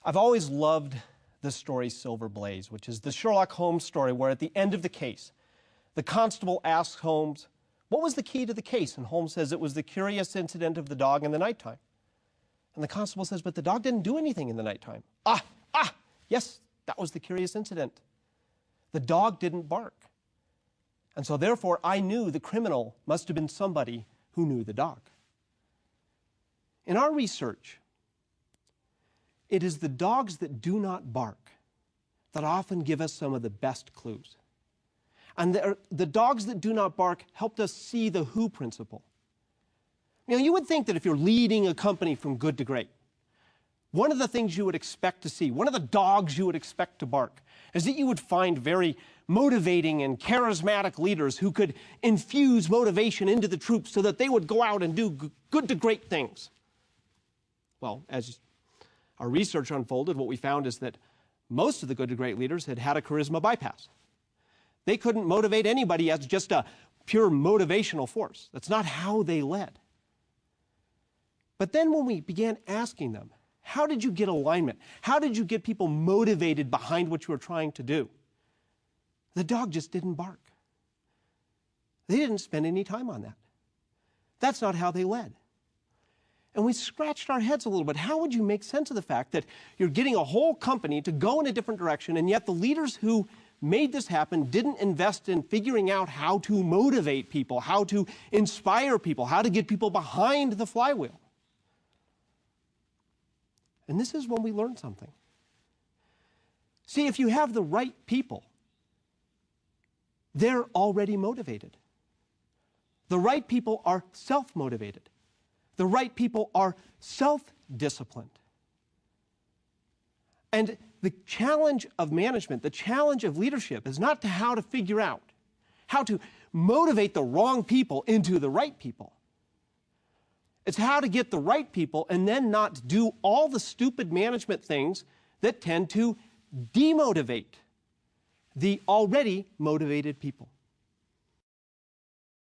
I've always loved the story Silver Blaze, which is the Sherlock Holmes story where at the end of the case, the constable asks Holmes, what was the key to the case? And Holmes says it was the curious incident of the dog in the nighttime. And the constable says, but the dog didn't do anything in the nighttime. Yes, that was the curious incident. The dog didn't bark. And so therefore, I knew the criminal must have been somebody who knew the dog. In our research, it is the dogs that do not bark that often give us some of the best clues. And the dogs that do not bark helped us see the who principle. You would think that if you're leading a company from good to great, one of the things you would expect to see, one of the dogs you would expect to bark, is that you would find very motivating and charismatic leaders who could infuse motivation into the troops so that they would go out and do good to great things. Well, as our research unfolded, what we found is that most of the good to great leaders had had a charisma bypass. They couldn't motivate anybody as just a pure motivational force. That's not how they led. But then when we began asking them, how did you get alignment? How did you get people motivated behind what you were trying to do? The dog just didn't bark. They didn't spend any time on that. That's not how they led. And we scratched our heads a little bit. How would you make sense of the fact that you're getting a whole company to go in a different direction, and yet the leaders who made this happen didn't invest in figuring out how to motivate people, how to inspire people, how to get people behind the flywheel? And this is when we learn something. See, if you have the right people, they're already motivated. The right people are self-motivated. The right people are self-disciplined. And the challenge of management, the challenge of leadership is not how to figure out how to motivate the wrong people into the right people. It's how to get the right people and then not do all the stupid management things that tend to demotivate the already motivated people.